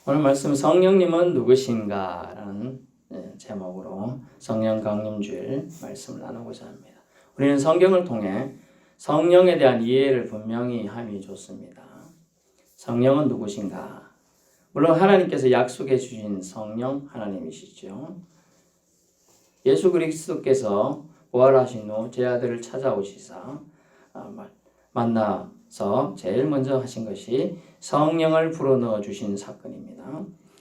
오늘 말씀 성령님은 누구신가? 라는 제목으로 성령 강림주일 말씀을 나누고자 합니다. 우리는 성경을 통해 성령에 대한 이해를 분명히 함이 좋습니다. 성령은 누구신가? 물론 하나님께서 약속해 주신 성령 하나님이시죠. 예수 그리스도께서 부활하신 후 제 아들을 찾아오시사 만나서 제일 먼저 하신 것이 성령을 불어넣어 주신 사건입니다.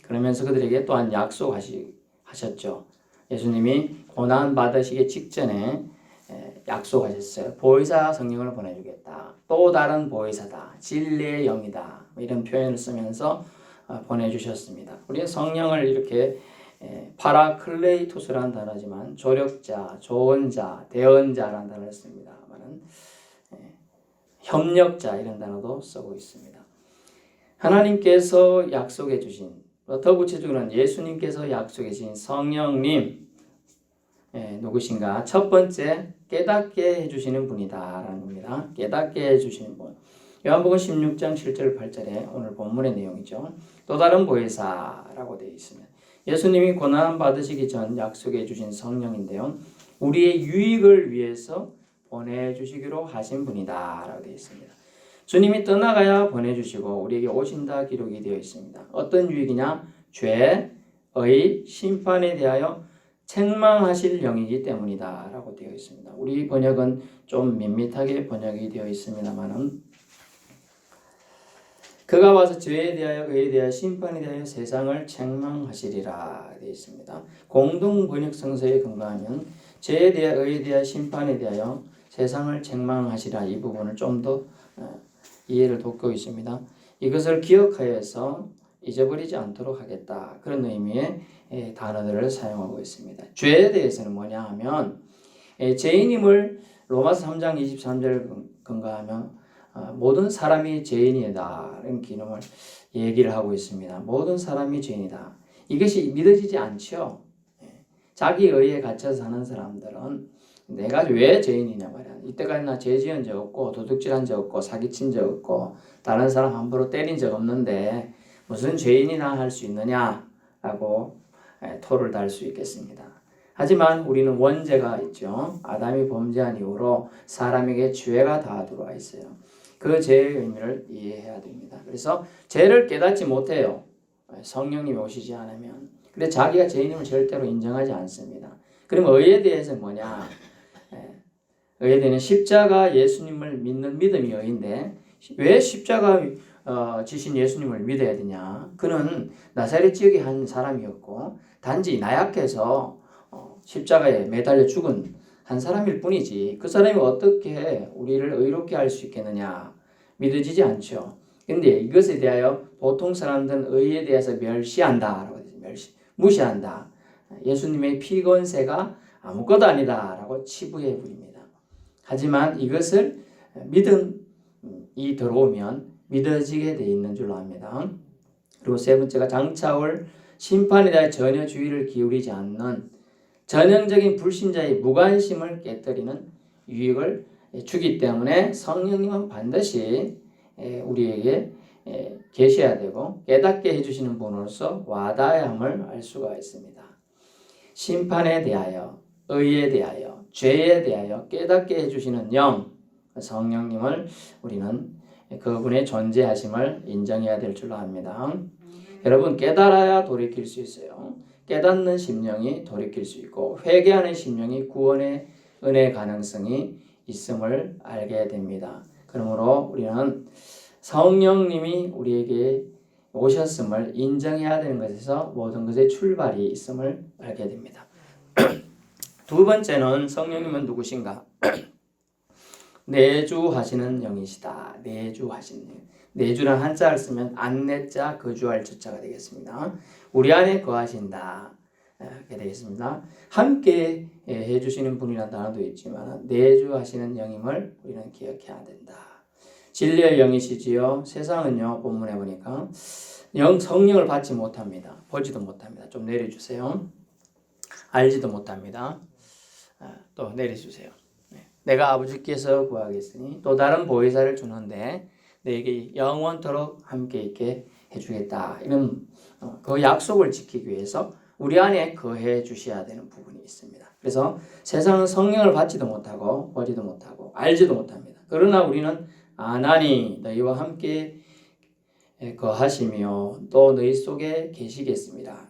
그러면서 그들에게 또한 약속하셨죠. 예수님이 고난 받으시기 직전에 약속하셨어요. 보혜사 성령을 보내주겠다. 또 다른 보혜사다. 진리의 영이다. 이런 표현을 쓰면서 보내주셨습니다. 우리는 성령을 이렇게 파라클레이토스라는 단어지만 조력자, 조언자, 대언자라는 단어를 씁니다. 협력자 이런 단어도 쓰고 있습니다. 하나님께서 약속해 주신, 더 구체적으로는 예수님께서 약속해 주신 성령님 누구신가? 첫 번째 깨닫게 해주시는 분이다 라는 겁니다. 깨닫게 해주시는 분. 요한복음 16장 7절 8절에 오늘 본문의 내용이죠. 또 다른 보혜사라고 되어 있습니다. 예수님이 고난 받으시기 전 약속해 주신 성령인데요. 우리의 유익을 위해서 보내주시기로 하신 분이다 라고 되어 있습니다. 주님이 떠나가야 보내주시고 우리에게 오신다 기록이 되어 있습니다. 어떤 유익이냐? 죄의 심판에 대하여 책망하실 영이기 때문이다 라고 되어 있습니다. 우리 번역은 좀 밋밋하게 번역이 되어 있습니다만 그가 와서 죄에 대하여 의에 대하여 심판에 대하여 세상을 책망하시리라 되어 있습니다. 공동 번역 성서에 근거하면 죄에 대하여 의에 대하여 심판에 대하여 세상을 책망하시라 이 부분을 좀 더 이해를 돕고 있습니다. 이것을 기억하여서 잊어버리지 않도록 하겠다. 그런 의미의 단어들을 사용하고 있습니다. 죄에 대해서는 뭐냐 하면 죄인임을 로마서 3장 23절을 근거하면 모든 사람이 죄인이다. 이런 기능을 얘기를 하고 있습니다. 모든 사람이 죄인이다. 이것이 믿어지지 않죠. 자기 의에 갇혀서 사는 사람들은 내가 왜 죄인이냐 말이야. 이때까지 나 죄 지은 적 없고 도둑질한 적 없고 사기친 적 없고 다른 사람 함부로 때린 적 없는데 무슨 죄인이나 할 수 있느냐라고 토를 달 수 있겠습니다. 하지만 우리는 원죄가 있죠. 아담이 범죄한 이후로 사람에게 죄가 다 들어와 있어요. 그 죄의 의미를 이해해야 됩니다. 그래서 죄를 깨닫지 못해요. 성령님이 오시지 않으면. 근데 자기가 죄인임을 절대로 인정하지 않습니다. 그럼 의에 대해서 뭐냐? 의에 대한 십자가 예수님을 믿는 믿음이 의인데 왜 십자가 지신 예수님을 믿어야 되냐? 그는 나사렛 지역의 한 사람이었고 단지 나약해서 십자가에 매달려 죽은 한 사람일 뿐이지 그 사람이 어떻게 우리를 의롭게 할 수 있겠느냐? 믿어지지 않죠. 근데 이것에 대하여 보통 사람들은 의에 대해서 멸시한다. 무시한다. 예수님의 피건세가 아무것도 아니다. 라고 치부해 부립니다. 하지만 이것을 믿음이 들어오면 믿어지게 돼 있는 줄로 압니다. 그리고 세 번째가 장차올 심판에 대해 전혀 주의를 기울이지 않는 전형적인 불신자의 무관심을 깨뜨리는 유익을 주기 때문에 성령님은 반드시 우리에게 계셔야 되고 깨닫게 해주시는 분으로서 와닿아야 함을 알 수가 있습니다. 심판에 대하여, 의에 대하여, 죄에 대하여 깨닫게 해주시는 영, 성령님을 우리는 그분의 존재하심을 인정해야 될 줄로 압니다. 여러분 깨달아야 돌이킬 수 있어요. 깨닫는 심령이 돌이킬 수 있고 회개하는 심령이 구원의 은혜 가능성이 있음을 알게 됩니다. 그러므로 우리는 성령님이 우리에게 오셨음을 인정해야 되는 것에서 모든 것의 출발이 있음을 알게 됩니다. 두 번째는 성령님은 누구신가? 내주하시는 영이시다. 내주하시는 영. 내주란 한자를 쓰면 안내자 거주할 주자가 되겠습니다. 우리 안에 거하신다. 이렇게 되겠습니다. 함께 해주시는 분이라는 단어도 있지만 내주하시는 영임을 우리는 기억해야 된다. 진리의 영이시지요. 세상은요 본문에 보니까 성령을 받지 못합니다. 보지도 못합니다. 좀 내려주세요. 알지도 못합니다. 또 내려주세요. 내가 아버지께서 구하겠으니 또 다른 보혜사를 주는데 내게 영원토록 함께 있게 해주겠다. 이런 그 약속을 지키기 위해서 우리 안에 거해 주셔야 되는 부분이 있습니다. 그래서 세상은 성령을 받지도 못하고 보지도 못하고 알지도 못합니다. 그러나 우리는 아나니 너희와 함께 거하시며 또 너희 속에 계시겠습니다.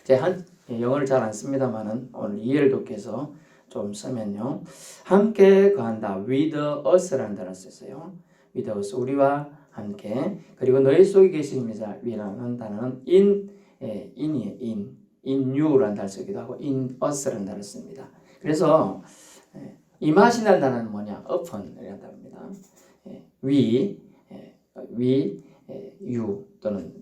제가 영어를 잘 안 씁니다만은 오늘 이해를 돕기 위해서 좀 쓰면요. 함께 거한다. with us라는 단어를 썼어요. with us. 우리와 함께. 그리고 너희 속에 계시니라는 단어는 in이에요. in you라는 단어를 쓰기도 하고 in us라는 단어를 씁니다. 그래서 임하신다는 단어는 뭐냐? upon이라는 단어입니다. we you 또는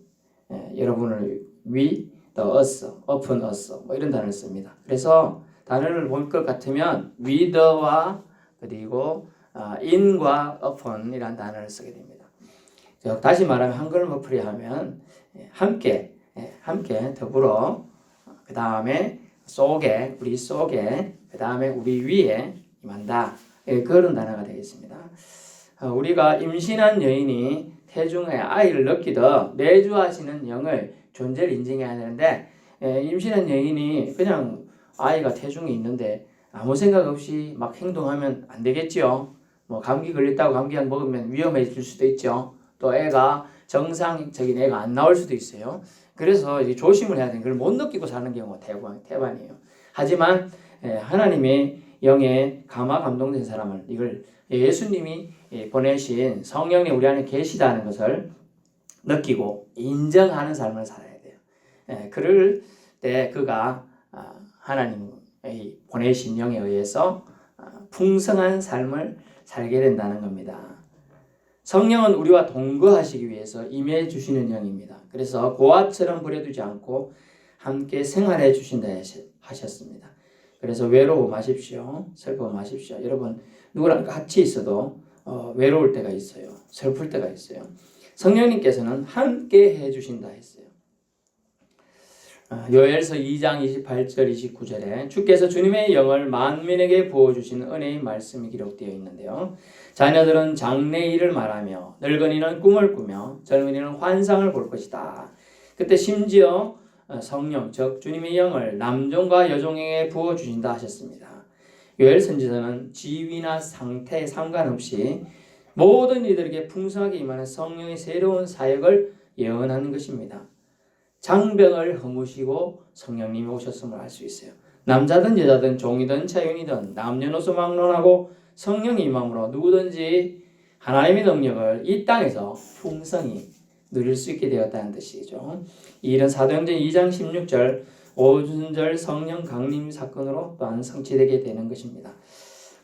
여러분을 we the us, upon us 뭐 이런 단어를 씁니다. 그래서 단어를 볼 것 같으면 with와 그리고 in과 upon이라는 단어를 쓰게 됩니다. 다시 말하면 한글로 풀이하면 함께 더불어 그 다음에 속에 우리 속에 그 다음에 우리 위에 임한다. 그런 단어가 되겠습니다. 우리가 임신한 여인이 태중에 아이를 낳기도 내주하시는 영을 존재를 인정해야 되는데 임신한 여인이 그냥 아이가 태중에 있는데 아무 생각 없이 막 행동하면 안 되겠죠. 뭐 감기 걸렸다고 감기약 먹으면 위험해질 수도 있죠. 또 애가 정상적인 애가 안 나올 수도 있어요. 그래서 이제 조심을 해야 되는 걸 못 느끼고 사는 경우가 태반이에요. 하지만 하나님의 영에 감화 감동된 사람을 이걸 예수님이 보내신 성령이 우리 안에 계시다는 것을 느끼고 인정하는 삶을 살아야 돼요. 그럴 때 그가 하나님의 보내신 영에 의해서 풍성한 삶을 살게 된다는 겁니다. 성령은 우리와 동거하시기 위해서 임해 주시는 영입니다. 그래서 고아처럼 버려두지 않고 함께 생활해 주신다 하셨습니다. 그래서 외로워 마십시오. 슬퍼 마십시오. 여러분 누구랑 같이 있어도 외로울 때가 있어요. 슬플 때가 있어요. 성령님께서는 함께 해주신다 했어요. 요엘서 2장 28절 29절에 주께서 주님의 영을 만민에게 부어주시는 은혜의 말씀이 기록되어 있는데요. 자녀들은 장래 일을 말하며 늙은이는 꿈을 꾸며 젊은이는 환상을 볼 것이다. 그때 심지어 성령 즉 주님의 영을 남종과 여종에게 부어주신다 하셨습니다. 요엘 선지자는 지위나 상태에 상관없이 모든 이들에게 풍성하게 임하는 성령의 새로운 사역을 예언하는 것입니다. 장병을 허무시고 성령님이 오셨음을 알 수 있어요. 남자든 여자든 종이든 자유인이든 남녀노소 막론하고 성령이 임함으로 누구든지 하나님의 능력을 이 땅에서 풍성히 누릴 수 있게 되었다는 뜻이죠. 이 일은 사도행전 2장 16절 오순절 성령 강림 사건으로 또한 성취되게 되는 것입니다.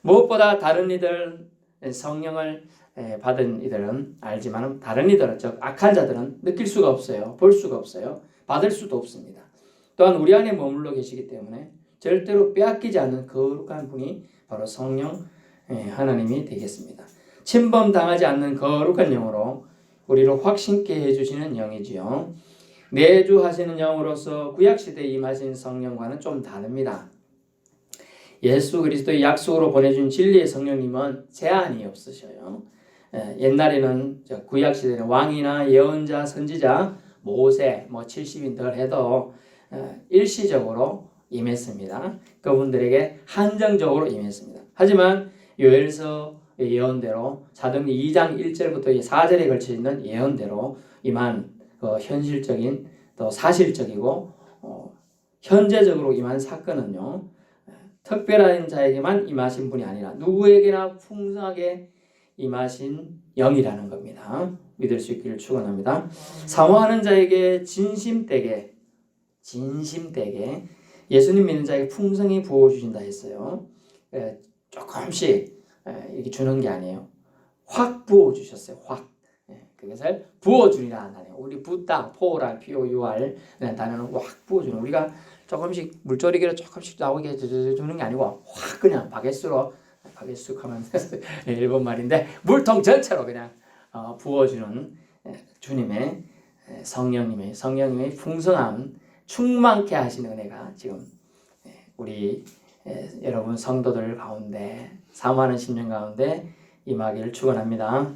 무엇보다 다른 이들 성령을 받은 이들은 알지만 다른 이들은 즉 악한 자들은 느낄 수가 없어요. 볼 수가 없어요. 받을 수도 없습니다. 또한 우리 안에 머물러 계시기 때문에 절대로 빼앗기지 않는 거룩한 분이 바로 성령 하나님이 되겠습니다. 침범당하지 않는 거룩한 영으로 우리를 확신케 해주시는 영이지요. 내주하시는 영으로서 구약시대에 임하신 성령과는 좀 다릅니다. 예수 그리스도의 약속으로 보내준 진리의 성령님은 제한이 없으셔요. 옛날에는 구약시대는 왕이나 예언자, 선지자, 모세 70인 덜 해도 일시적으로 임했습니다. 그분들에게 한정적으로 임했습니다. 하지만 요엘서 예언대로 사도행전 2장 1절부터 4절에 걸쳐 있는 예언대로 임한 현실적인 또 사실적이고 현재적으로 임한 사건은요. 특별한 자에게만 임하신 분이 아니라 누구에게나 풍성하게 임하신 영이라는 겁니다. 믿을 수 있기를 축원합니다. 사모하는 자에게 진심되게 예수님 믿는 자에게 풍성히 부어주신다 했어요. 조금씩 이렇게 주는 게 아니에요. 확 부어주셨어요. 확. 그것을 부어주리라 한다네요. 우리 붓다, 포라, POUR 라는 단어는 확 부어주는. 우리가 조금씩 물조리기로 조금씩 나오게 주는 게 아니고 확 그냥 바게스로 바게스 하면 일본 말인데 물통 전체로 그냥 부어주는 주님의 성령님의 풍성함 충만케 하시는 은혜가 지금 우리 여러분 성도들 가운데 사모하는 심령 가운데 임하기를 축원합니다.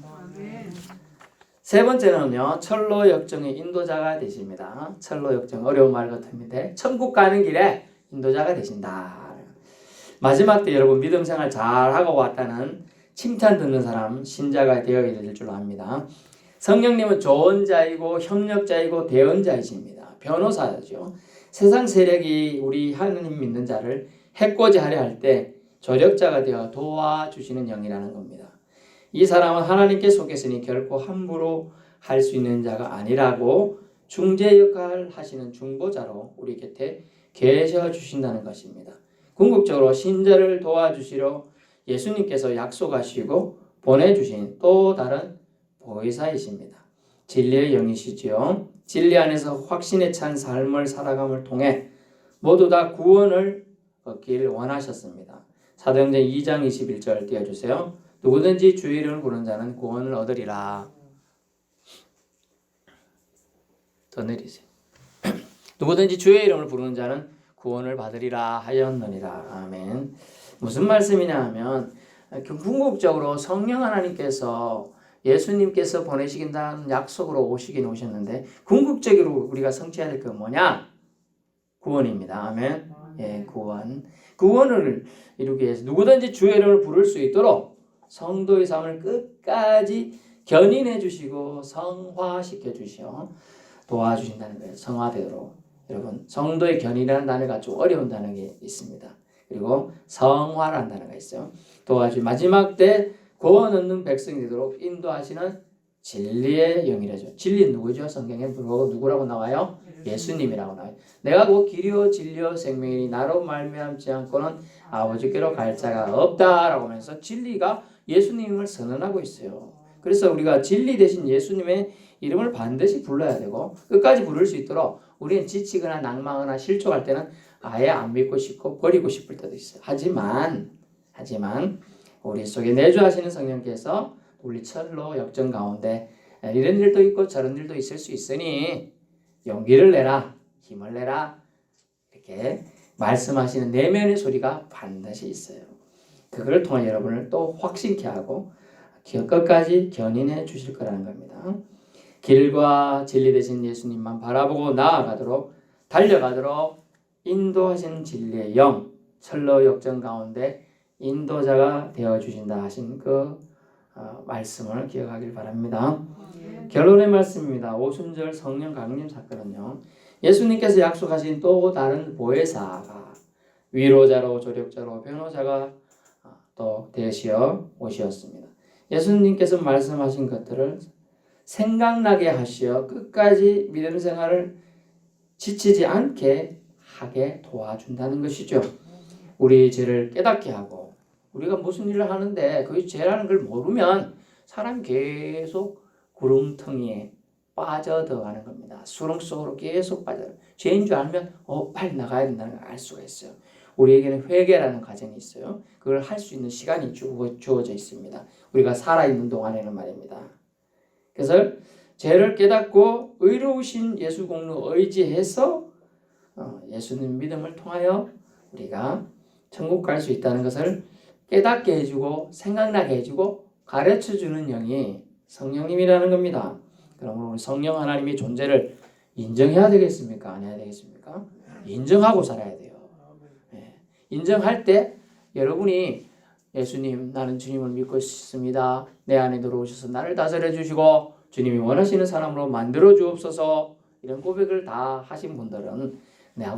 세 번째는요, 철로 역정의 인도자가 되십니다. 철로 역정, 어려운 말 같은데 천국 가는 길에 인도자가 되신다. 마지막 때 여러분 믿음 생활 잘하고 왔다는 칭찬 듣는 사람, 신자가 되어야 될 줄 압니다. 성령님은 조언자이고 협력자이고 대언자이십니다. 변호사죠. 세상 세력이 우리 하느님 믿는 자를 해코지 하려 할 때 조력자가 되어 도와주시는 영이라는 겁니다. 이 사람은 하나님께 속했으니 결코 함부로 할 수 있는 자가 아니라고 중재 역할 하시는 중보자로 우리 곁에 계셔 주신다는 것입니다. 궁극적으로 신자를 도와주시려 예수님께서 약속하시고 보내주신 또 다른 보혜사이십니다. 진리의 영이시지요. 진리 안에서 확신에 찬 삶을 살아감을 통해 모두 다 구원을 얻기를 원하셨습니다. 사도행전 2장 21절 띄워주세요. 누구든지 주의 이름을 부르는 자는 구원을 얻으리라. 더 내리세요. 누구든지 주의 이름을 부르는 자는 구원을 받으리라 하였느니라. 아멘. 무슨 말씀이냐 하면 궁극적으로 성령 하나님께서 예수님께서 보내시긴다는 약속으로 오시긴 오셨는데 궁극적으로 우리가 성취해야 될 건 뭐냐? 구원입니다. 아멘. 예, 구원. 구원을 이루기 위해서 누구든지 주의 이름을 부를 수 있도록 성도의 삶을 끝까지 견인해 주시고 성화시켜 주시어 도와주신다는 거예요. 성화되도록. 여러분, 성도의 견인이라는 단어가 좀 어려운 단어가 있습니다. 그리고 성화라는 단어가 있어요. 마지막 때 구원 얻는 백성이 되도록 인도하시는 진리의 영이라죠. 진리는 누구죠? 성경에 누구라고 나와요? 예수님이라고 나와요. 내가 곧 길이요 진리요 생명이니 나로 말미암지 않고는 아버지께로 갈 자가 없다라고 하면서 진리가 예수님을 선언하고 있어요. 그래서 우리가 진리 대신 예수님의 이름을 반드시 불러야 되고 끝까지 부를 수 있도록 우리는 지치거나 낭망하거나 실족할 때는 아예 안 믿고 싶고 버리고 싶을 때도 있어요. 하지만 우리 속에 내주하시는 성령께서 우리 철로 역정 가운데 이런 일도 있고 저런 일도 있을 수 있으니 용기를 내라, 힘을 내라 이렇게 말씀하시는 내면의 소리가 반드시 있어요. 그걸 통해 여러분을 또 확신케 하고 끝까지 견인해 주실 거라는 겁니다. 길과 진리 되신 예수님만 바라보고 나아가도록 달려가도록 인도하신 진리의 영, 철로 역정 가운데 인도자가 되어주신다 하신 그 말씀을 기억하길 바랍니다. 결론의 말씀입니다. 오순절 성령 강림 사건은요. 예수님께서 약속하신 또 다른 보혜사가 위로자로 조력자로 변호자가 또 되시어 오셨습니다. 예수님께서 말씀하신 것들을 생각나게 하시어 끝까지 믿음 생활을 지치지 않게 하게 도와준다는 것이죠. 우리 죄를 깨닫게 하고 우리가 무슨 일을 하는데 그게 죄라는 걸 모르면 사람이 계속 구렁텅이에 빠져들어가는 겁니다. 수렁 속으로 계속 빠져들어요. 죄인 줄 알면 빨리 나가야 된다는 걸 알 수가 있어요. 우리에게는 회개라는 과정이 있어요. 그걸 할 수 있는 시간이 주어져 있습니다. 우리가 살아있는 동안에는 말입니다. 그래서 죄를 깨닫고 의로우신 예수 공로 의지해서 예수님 믿음을 통하여 우리가 천국 갈 수 있다는 것을 깨닫게 해주고 생각나게 해주고 가르쳐주는 영이 성령님이라는 겁니다. 그러므로 우리 성령 하나님의 존재를 인정해야 되겠습니까? 안 해야 되겠습니까? 인정하고 살아야 돼요. 네. 인정할 때 여러분이 예수님 나는 주님을 믿고 있습니다. 내 안에 들어오셔서 나를 다스려 주시고 주님이 원하시는 사람으로 만들어 주옵소서 이런 고백을 다 하신 분들은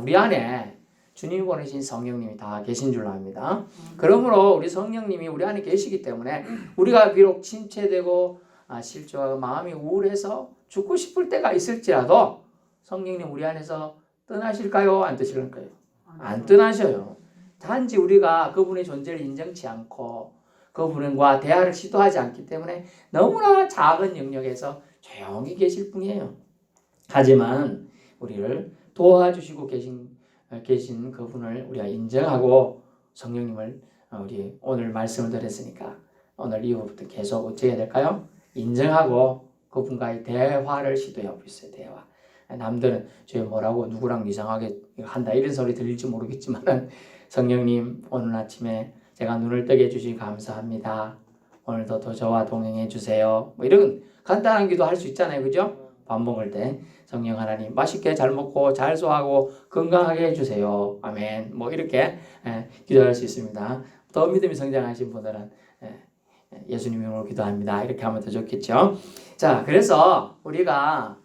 우리 안에 주님이 보내신 성령님이 다 계신 줄로 압니다. 그러므로 우리 성령님이 우리 안에 계시기 때문에 우리가 비록 침체되고 실족하고 마음이 우울해서 죽고 싶을 때가 있을지라도 성령님 우리 안에서 떠나실까요? 안 떠나실까요? 안 떠나셔요. 단지 우리가 그분의 존재를 인정치 않고 그분과 대화를 시도하지 않기 때문에 너무나 작은 영역에서 조용히 계실 뿐이에요. 하지만 우리를 도와주시고 계신 그분을 우리가 인정하고 성령님을 우리 오늘 말씀을 들었으니까 오늘 이후부터 계속 어떻게 해야 될까요? 인정하고 그분과의 대화를 시도해 보세요. 대화. 남들은 저 뭐라고 누구랑 이상하게 한다 이런 소리 들릴지 모르겠지만 성령님 오늘 아침에 제가 눈을 뜨게 해주시 감사합니다. 오늘도 더 저와 동행해 주세요. 뭐 이런 간단한 기도 할 수 있잖아요. 그죠? 밥 먹을 때 성령 하나님 맛있게 잘 먹고 잘 소화하고 건강하게 해주세요. 아멘. 뭐 이렇게 기도할 수 있습니다. 더 믿음이 성장하신 분들은 예수님 이름으로 기도합니다. 이렇게 하면 더 좋겠죠. 자, 그래서 우리가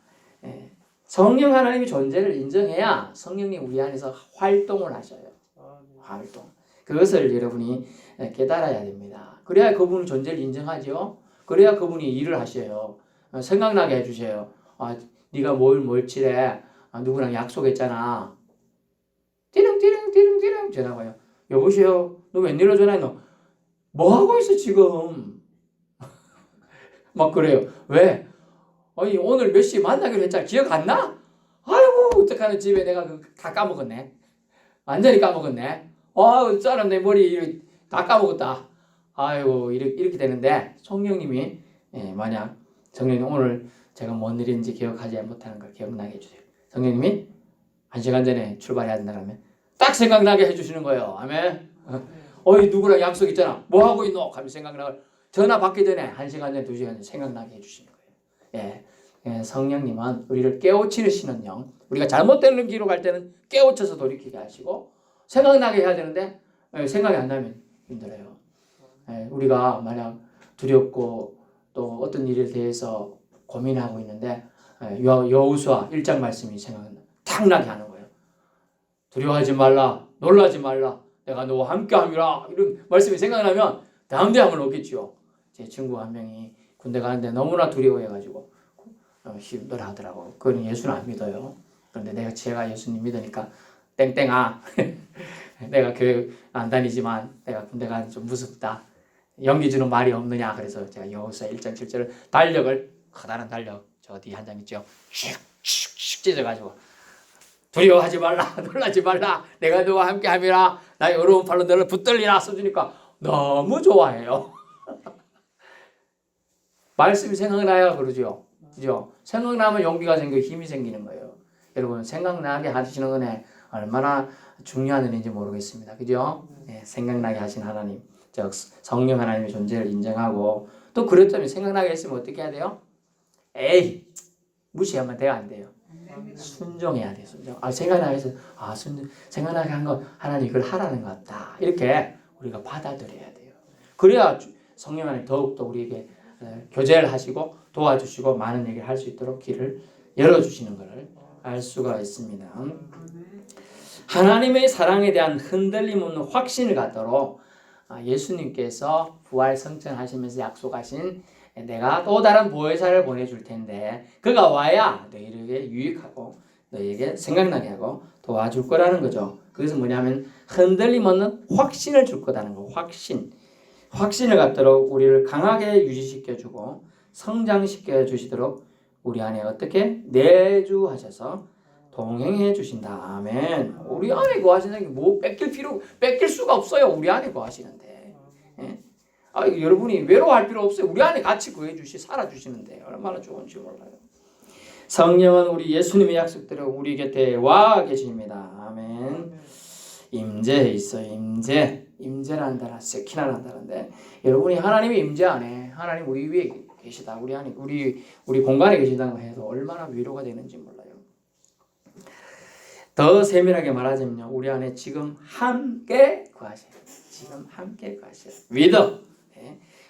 성령 하나님의 존재를 인정해야 성령님 우리 안에서 활동을 하셔요. 활동. 그것을 여러분이 깨달아야 됩니다. 그래야 그분의 존재를 인정하죠. 그래야 그분이 일을 하셔요. 생각나게 해주세요. 네가 뭘 칠해? 누구랑 약속했잖아. 띠릉 전화 와요. 여보세요. 너 웬일로 전화해? 뭐 하고 있어 지금? 막 그래요. 왜? 아니 오늘 몇 시에 만나기로 했잖아. 기억 안 나? 아이고 어떡하나 집에 내가 다 까먹었네. 완전히 까먹었네. 사람 내 머리 다 까먹었다. 아이고 이렇게 되는데 성령님이 만약 성령님 오늘 제가 뭔 일인지 기억하지 못하는 걸 기억나게 해주세요. 성령님이 1시간 전에 출발해야 된다 그러면 딱 생각나게 해주시는 거예요. 아멘. 누구랑 약속 있잖아. 뭐 하고 있노? 하면 생각나고 전화 받기 전에 1시간 전에 2시간 전에 생각나게 해주시는 거예요. 성령님은 우리를 깨우치시는 영. 우리가 잘못된 길로 갈 때는 깨우쳐서 돌이키게 하시고 생각나게 해야 되는데 생각이 안 나면 힘들어요. 우리가 만약 두렵고 또 어떤 일에 대해서 고민하고 있는데 여호수아 1장 말씀이 생각나 탁 나게 하는 거예요. 두려워하지 말라, 놀라지 말라, 내가 너와 함께함이라. 이런 말씀이 생각나면 다음 대함을 놓겠지요. 제 친구 한 명이 군대 가는데 너무나 두려워해가지고 힘들어 하더라고. 그건 예수는 안 믿어요. 그런데 제가 예수님 믿으니까 땡땡아 내가 교회 안 다니지만 내가 군대 가는 좀 무섭다. 용기 주는 말이 없느냐. 그래서 제가 여호수아 1장 7절을 달력을 커다란 달력 저 뒤에 한 장 있죠. 슉슉슉 찢어가지고 두려워하지 말라 놀라지 말라 내가 너와 함께 함이라 나의 어려운 팔로 너를 붙들리라 써주니까 너무 좋아해요. 말씀이 생각나야 그러죠. 그죠? 생각나면 용기가 생기고 힘이 생기는 거예요. 여러분 생각나게 하시는 은혜 얼마나 중요한 은혜인지 모르겠습니다. 그죠? 생각나게 하신 하나님 즉 성령 하나님의 존재를 인정하고 또 그렇다면 생각나게 했으면 어떻게 해야 돼요? 에이 무시하면 돼요 안 돼요? 순종해야 돼요. 순종. 생각나게 해서 생각나게 한 거 하나님 이걸 하라는 것 같다. 이렇게 우리가 받아들여야 돼요. 그래야 성령 하나님 더욱더 우리에게 교제를 하시고 도와주시고 많은 얘기를 할 수 있도록 길을 열어주시는 것을 알 수가 있습니다. 하나님의 사랑에 대한 흔들림 없는 확신을 갖도록 예수님께서 부활 성천하시면서 약속하신 내가 또 다른 보혜사를 보내줄 텐데 그가 와야 너희에게 유익하고 너희에게 생각나게 하고 도와줄 거라는 거죠. 그것은 뭐냐면 흔들림 없는 확신을 줄 거라는 거. 확신을 갖도록 우리를 강하게 유지시켜주고 성장시켜 주시도록 우리 안에 어떻게 내주하셔서 동행해 주신다. 아멘. 우리 안에 거하시는 게 뭐 뺏길 수가 없어요. 우리 안에 거하시는데. 여러분이 외로워할 필요 없어요. 우리 안에 같이 거해 살아 주시는데 얼마나 좋은지 몰라요. 성령은 우리 예수님의 약속대로 우리 곁에 와 계십니다. 아멘. 임재해 있어요. 임재라는 단어, 세키나라는 단어인데 여러분이 하나님의 임재 안에 하나님 우리 위에 계시다. 우리 안에 우리 공간에 계시다고 해도 얼마나 위로가 되는지 몰라요. 더 세밀하게 말하자면요. 우리 안에 지금 함께 거하셔요. 지금 함께 거하셔요. 믿어.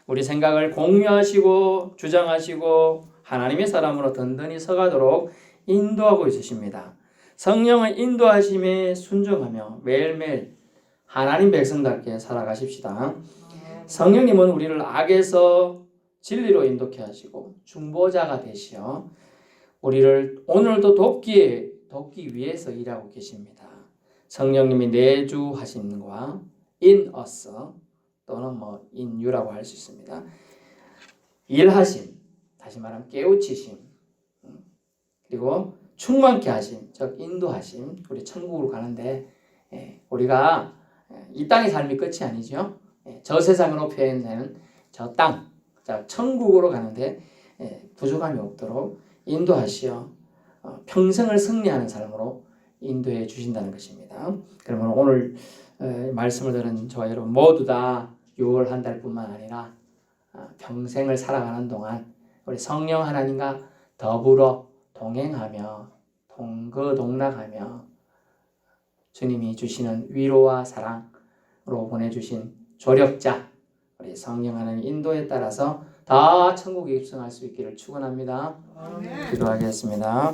우리 생각을 공유하시고 주장하시고 하나님의 사람으로 든든히 서가도록 인도하고 있으십니다. 성령의 인도하심에 순종하며 매일매일 하나님 백성답게 살아가십시다. 성령님은 우리를 악에서 진리로 인도케 하시고 중보자가 되시어 우리를 오늘도 돕기 위해서 일하고 계십니다. 성령님이 내주하시는 것과 in us 또는 in you라고 할 수 있습니다. 일하심, 다시 말하면 깨우치심, 그리고 충만케 하심, 즉 인도하심. 우리 천국으로 가는데 우리가 이 땅의 삶이 끝이 아니죠. 저 세상으로 표현되는 저 땅, 천국으로 가는데 부족함이 없도록 인도하시어 평생을 승리하는 삶으로 인도해 주신다는 것입니다. 그러면 오늘 말씀을 들은 저와 여러분 모두 다 6월 한 달뿐만 아니라 평생을 살아가는 동안 우리 성령 하나님과 더불어 동행하며 동거동락하며 주님이 주시는 위로와 사랑으로 보내주신 조력자 우리 성령 하나님 인도에 따라서 다 천국에 입성할 수 있기를 축원합니다. 기도하겠습니다.